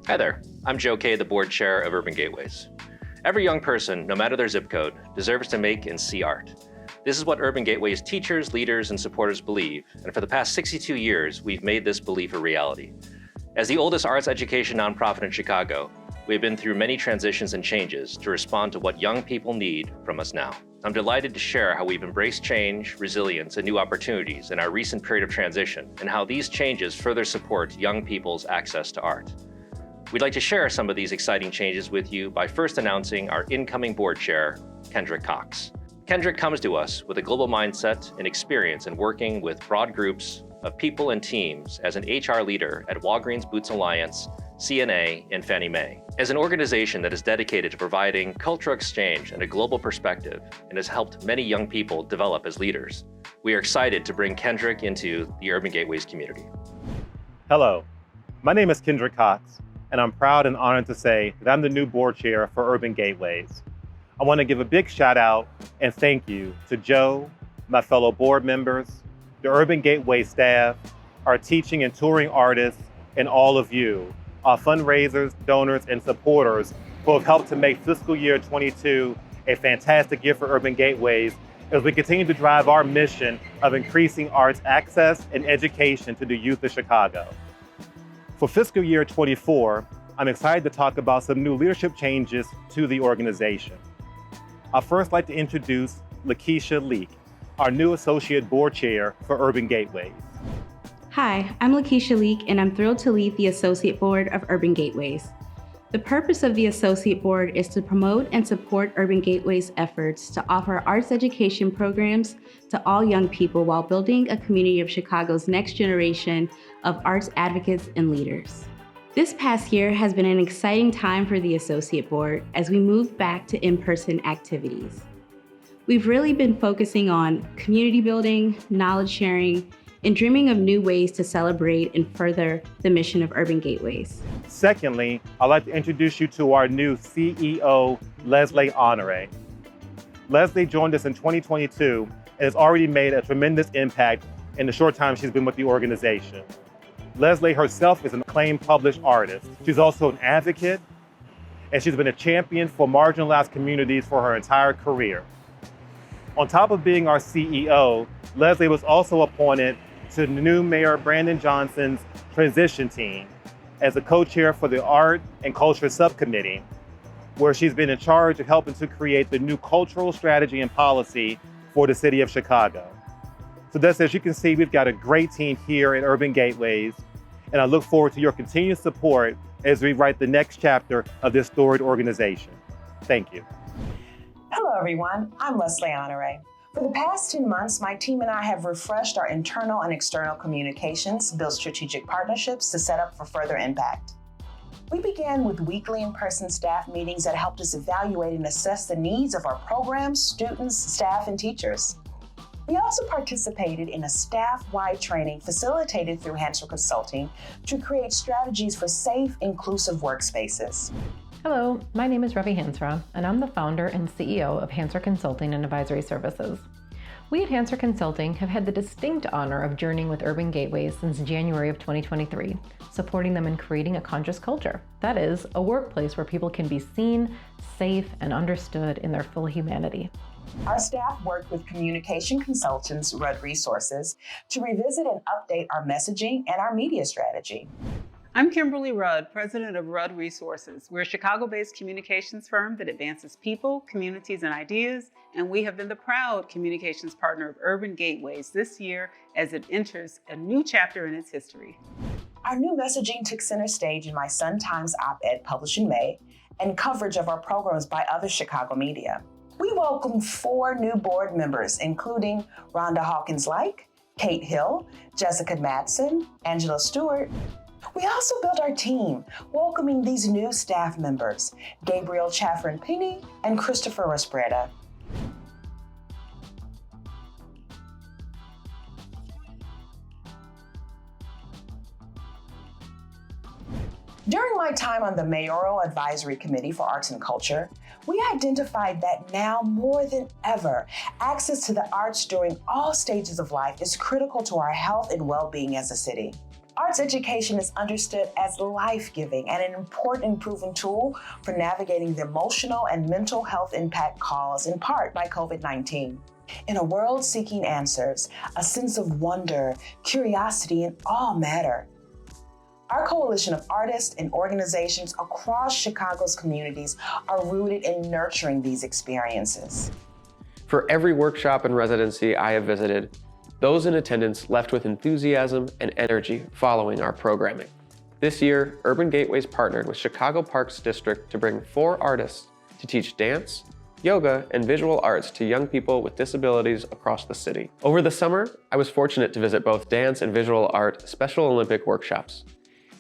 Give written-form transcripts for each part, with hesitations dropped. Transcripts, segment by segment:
Hi there, I'm Joe Kay, the board chair of Urban Gateways. Every young person, no matter their zip code, deserves to make and see art. This is what Urban Gateways teachers, leaders, and supporters believe, and for the past 62 years, we've made this belief a reality. As the oldest arts education nonprofit in Chicago, we have been through many transitions and changes to respond to what young people need from us now. I'm delighted to share how we've embraced change, resilience, and new opportunities in our recent period of transition, and how these changes further support young people's access to art. We'd like to share some of these exciting changes with you by first announcing our incoming board chair, Kendrick Cox. Kendrick comes to us with a global mindset and experience in working with broad groups of people and teams as an HR leader at Walgreens Boots Alliance, CNA, and Fannie Mae. As an organization that is dedicated to providing cultural exchange and a global perspective and has helped many young people develop as leaders, we are excited to bring Kendrick into the Urban Gateways community. Hello, my name is Kendrick Cox, and I'm proud and honored to say that I'm the new board chair for Urban Gateways. I want to give a big shout out and thank you to Joe, my fellow board members, the Urban Gateway staff, our teaching and touring artists, and all of you, our fundraisers, donors, and supporters who have helped to make fiscal year 22 a fantastic year for Urban Gateways as we continue to drive our mission of increasing arts access and education to the youth of Chicago. For fiscal year 24, I'm excited to talk about some new leadership changes to the organization. I'd first like to introduce Lakeisha Leek, our new Associate Board Chair for Urban Gateways. Hi, I'm Lakeisha Leek, and I'm thrilled to lead the Associate Board of Urban Gateways. The purpose of the Associate Board is to promote and support Urban Gateways' efforts to offer arts education programs to all young people while building a community of Chicago's next generation of arts advocates and leaders. This past year has been an exciting time for the Associate Board as we move back to in-person activities. We've really been focusing on community building, knowledge sharing, and dreaming of new ways to celebrate and further the mission of Urban Gateways. Secondly, I'd like to introduce you to our new CEO, Leslé Honoré. Leslé joined us in 2022 and has already made a tremendous impact in the short time she's been with the organization. Leslé herself is an acclaimed published artist. She's also an advocate, and she's been a champion for marginalized communities for her entire career. On top of being our CEO, Leslé was also appointed to the new Mayor Brandon Johnson's transition team as a co-chair for the Art and Culture Subcommittee, where she's been in charge of helping to create the new cultural strategy and policy for the city of Chicago. So thus, as you can see, we've got a great team here at Urban Gateways, and I look forward to your continued support as we write the next chapter of this storied organization. Thank you. Hello, everyone. I'm Leslé Honoré. For the past 2 months, my team and I have refreshed our internal and external communications, built strategic partnerships to set up for further impact. We began with weekly in-person staff meetings that helped us evaluate and assess the needs of our programs, students, staff, and teachers. We also participated in a staff-wide training facilitated through Hansra Consulting to create strategies for safe, inclusive workspaces. Hello, my name is Hansra, and I'm the founder and CEO of Hansra Consulting and Advisory Services. We at Hansra Consulting have had the distinct honor of journeying with Urban Gateways since January of 2023, supporting them in creating a conscious culture. That is, a workplace where people can be seen, safe, and understood in their full humanity. Our staff worked with communication consultants, Rudd Resources, to revisit and update our messaging and our media strategy. I'm Kimberly Rudd, president of Rudd Resources. We're a Chicago-based communications firm that advances people, communities, and ideas, and we have been the proud communications partner of Urban Gateways this year as it enters a new chapter in its history. Our new messaging took center stage in my Sun-Times op-ed published in May and coverage of our programs by other Chicago media. We welcomed 4 new board members, including Rhonda Hawkins-Like, Kate Hill, Jessica Madsen, Angela Stewart. We also built our team, welcoming these new staff members, Gabriel Chaffron-Penny and Christopher Raspreda. During my time on the Mayoral Advisory Committee for Arts and Culture, we identified that now more than ever, access to the arts during all stages of life is critical to our health and well-being as a city. Arts education is understood as life-giving and an important and proven tool for navigating the emotional and mental health impact caused in part by COVID-19. In a world seeking answers, a sense of wonder, curiosity, and awe matter. Our coalition of artists and organizations across Chicago's communities are rooted in nurturing these experiences. For every workshop and residency I have visited, those in attendance left with enthusiasm and energy following our programming. This year, Urban Gateways partnered with Chicago Parks District to bring 4 artists to teach dance, yoga, and visual arts to young people with disabilities across the city. Over the summer, I was fortunate to visit both dance and visual art Special Olympic workshops.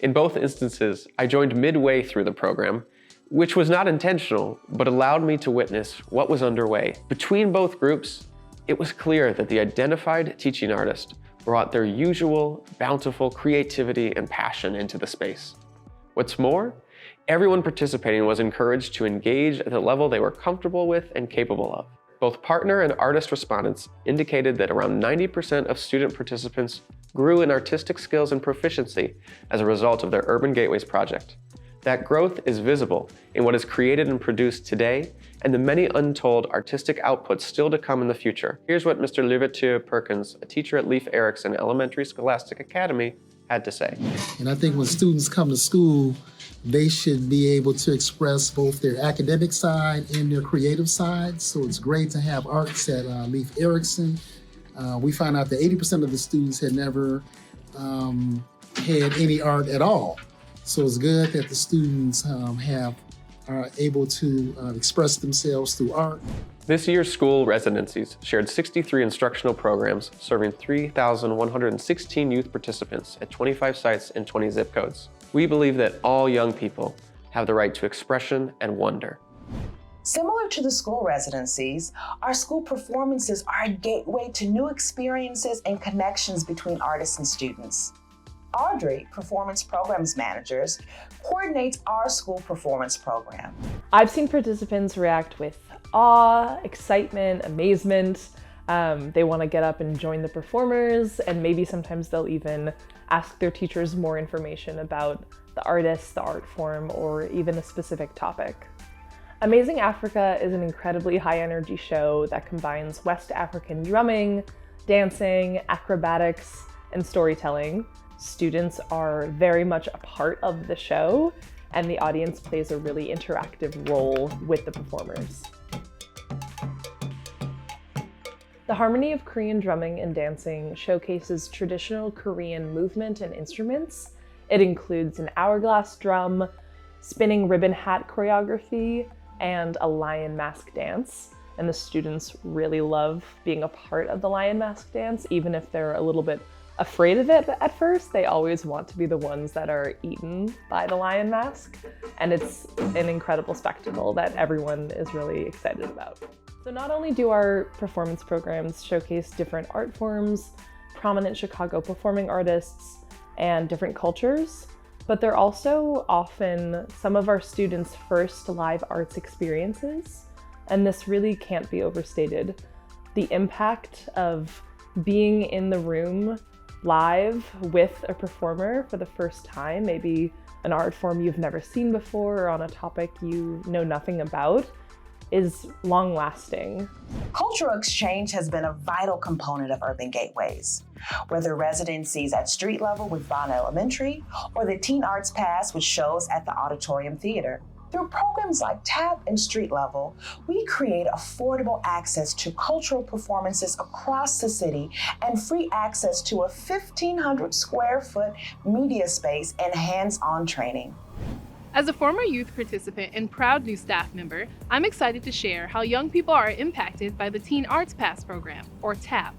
In both instances, I joined midway through the program, which was not intentional, but allowed me to witness what was underway. Between both groups, it was clear that the identified teaching artist brought their usual, bountiful creativity and passion into the space. What's more, everyone participating was encouraged to engage at the level they were comfortable with and capable of. Both partner and artist respondents indicated that around 90% of student participants grew in artistic skills and proficiency as a result of their Urban Gateways project. That growth is visible in what is created and produced today and the many untold artistic outputs still to come in the future. Here's what Mr. Leif Perkins, a teacher at Leif Ericson Elementary Scholastic Academy, had to say. And I think when students come to school, they should be able to express both their academic side and their creative side. So it's great to have arts at Leif Ericson. We found out that 80% of the students had never had any art at all. So it's good that the students are able to express themselves through art. This year's school residencies shared 63 instructional programs serving 3,116 youth participants at 25 sites in 20 zip codes. We believe that all young people have the right to expression and wonder. Similar to the school residencies, our school performances are a gateway to new experiences and connections between artists and students. Audrey, Performance Programs Managers, coordinates our school performance program. I've seen participants react with awe, excitement, amazement. They want to get up and join the performers, and maybe sometimes they'll even ask their teachers more information about the artist, the art form, or even a specific topic. Amazing Africa is an incredibly high-energy show that combines West African drumming, dancing, acrobatics, and storytelling. Students are very much a part of the show, and the audience plays a really interactive role with the performers. The harmony of Korean drumming and dancing showcases traditional Korean movement and instruments. It includes an hourglass drum, spinning ribbon hat choreography, and a lion mask dance. And the students really love being a part of the lion mask dance, even if they're a little bit afraid of it at first. They always want to be the ones that are eaten by the lion mask. And it's an incredible spectacle that everyone is really excited about. So not only do our performance programs showcase different art forms, prominent Chicago performing artists, and different cultures, but they're also often some of our students' first live arts experiences. And this really can't be overstated. The impact of being in the room live with a performer for the first time, maybe an art form you've never seen before or on a topic you know nothing about, is long-lasting. Cultural exchange has been a vital component of Urban Gateways. Whether residencies at street level with Vaughn Elementary or the Teen Arts Pass, which shows at the Auditorium Theater. Through programs like TAP and Street Level, we create affordable access to cultural performances across the city and free access to a 1,500 square foot media space and hands-on training. As a former youth participant and proud new staff member, I'm excited to share how young people are impacted by the Teen Arts Pass program, or TAP.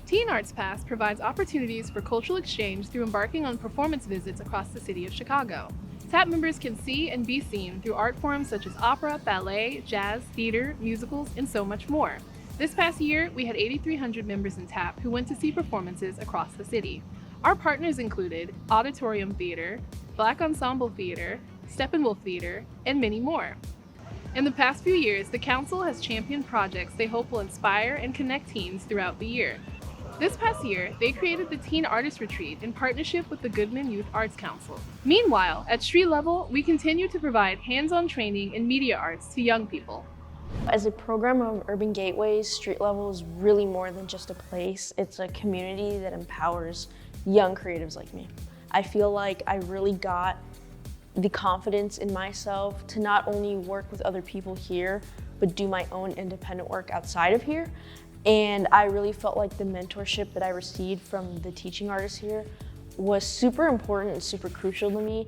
Teen Arts Pass provides opportunities for cultural exchange through embarking on performance visits across the city of Chicago. TAP members can see and be seen through art forms such as opera, ballet, jazz, theater, musicals, and so much more. This past year, we had 8,300 members in TAP who went to see performances across the city. Our partners included Auditorium Theater, Black Ensemble Theater, Steppenwolf Theater, and many more. In the past few years, the Council has championed projects they hope will inspire and connect teens throughout the year. This past year, they created the Teen Artist Retreat in partnership with the Goodman Youth Arts Council. Meanwhile, at street level, we continue to provide hands-on training in media arts to young people. As a program of Urban Gateways, Street Level is really more than just a place. It's a community that empowers young creatives like me. I feel like I really got the confidence in myself to not only work with other people here, but do my own independent work outside of here. And I really felt like the mentorship that I received from the teaching artists here was super important and super crucial to me.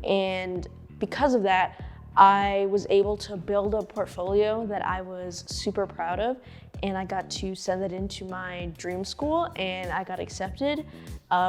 And because of that, I was able to build a portfolio that I was super proud of, and I got to send it into my dream school, and I got accepted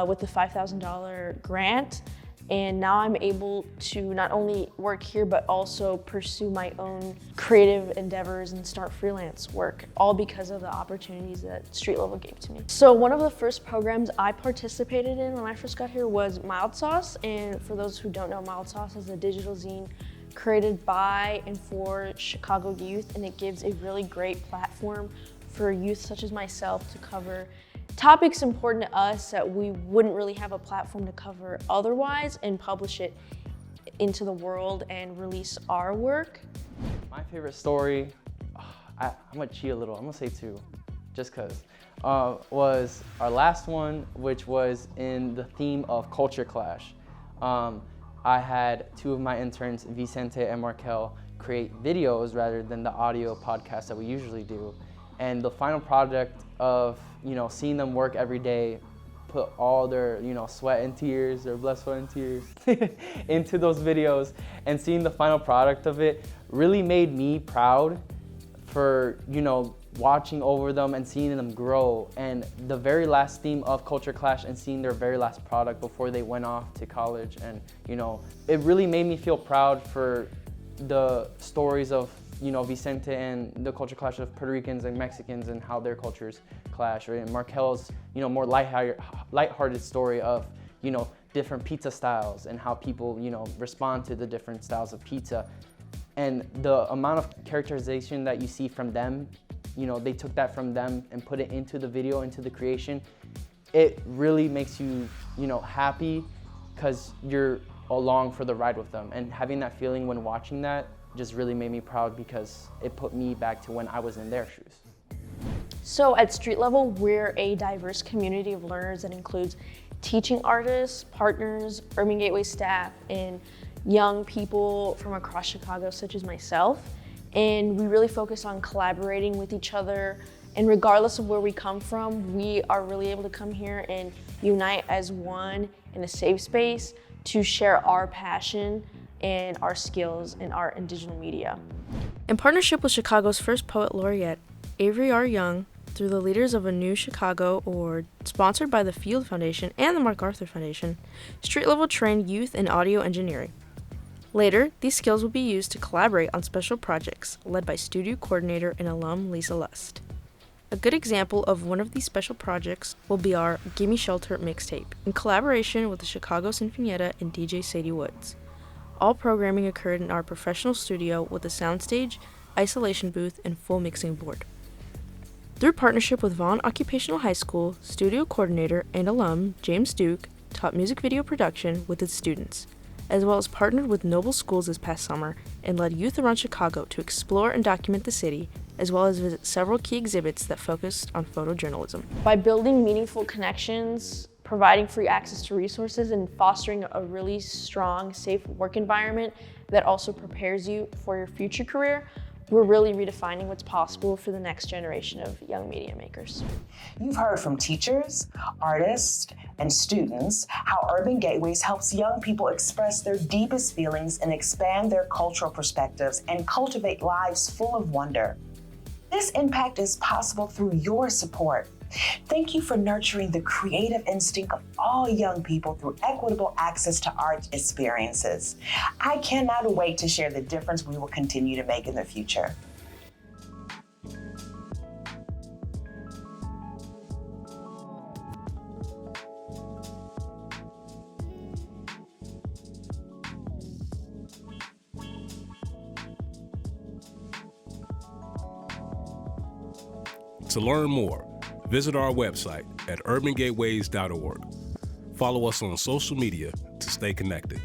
with the $5,000 grant. And now I'm able to not only work here, but also pursue my own creative endeavors and start freelance work, all because of the opportunities that Street Level gave to me. So one of the first programs I participated in when I first got here was Mild Sauce. And for those who don't know, Mild Sauce is a digital zine created by and for Chicago youth, and it gives a really great platform for youth such as myself to cover topics important to us that we wouldn't really have a platform to cover otherwise, and publish it into the world and release our work. My favorite story, I'm gonna cheat a little, I'm gonna say two, just cause, was our last one, which was in the theme of culture clash. I had two of my interns, Vicente and Markel, create videos rather than the audio podcast that we usually do. And the final project of, seeing them work every day, put all their, sweat and tears, their blood, sweat and tears into those videos, and seeing the final product of it really made me proud for, watching over them and seeing them grow. And the very last theme of Culture Clash and seeing their very last product before they went off to college. And, it really made me feel proud for the stories of, Vicente and the culture clash of Puerto Ricans and Mexicans and how their cultures clash, right? And Markel's, more lighthearted story of, different pizza styles and how people, respond to the different styles of pizza. And the amount of characterization that you see from them, they took that from them and put it into the video, into the creation. It really makes you, happy because you're along for the ride with them. And having that feeling when watching that just really made me proud because it put me back to when I was in their shoes. So at Street Level, we're a diverse community of learners that includes teaching artists, partners, Urban Gateway staff, and young people from across Chicago, such as myself. And we really focus on collaborating with each other. And regardless of where we come from, we are really able to come here and unite as one in a safe space to share our passion and our skills in art and digital media. In partnership with Chicago's first poet laureate, Avery R. Young, through the Leaders of a New Chicago Award, sponsored by the Field Foundation and the MacArthur Foundation, Street Level trained youth in audio engineering. Later, these skills will be used to collaborate on special projects led by studio coordinator and alum Lisa Lust. A good example of one of these special projects will be our Gimme Shelter mixtape, in collaboration with the Chicago Sinfonietta and DJ Sadie Woods. All programming occurred in our professional studio with a soundstage, isolation booth, and full mixing board. Through partnership with Vaughn Occupational High School, studio coordinator and alum James Duke taught music video production with its students, as well as partnered with Noble Schools this past summer and led youth around Chicago to explore and document the city, as well as visit several key exhibits that focused on photojournalism. By building meaningful connections, providing free access to resources, and fostering a really strong, safe work environment that also prepares you for your future career, we're really redefining what's possible for the next generation of young media makers. You've heard from teachers, artists, and students how Urban Gateways helps young people express their deepest feelings and expand their cultural perspectives and cultivate lives full of wonder. This impact is possible through your support. Thank you for nurturing the creative instinct of all young people through equitable access to art experiences. I cannot wait to share the difference we will continue to make in the future. To learn more, Visit our website at urbangateways.org. Follow us on social media to stay connected.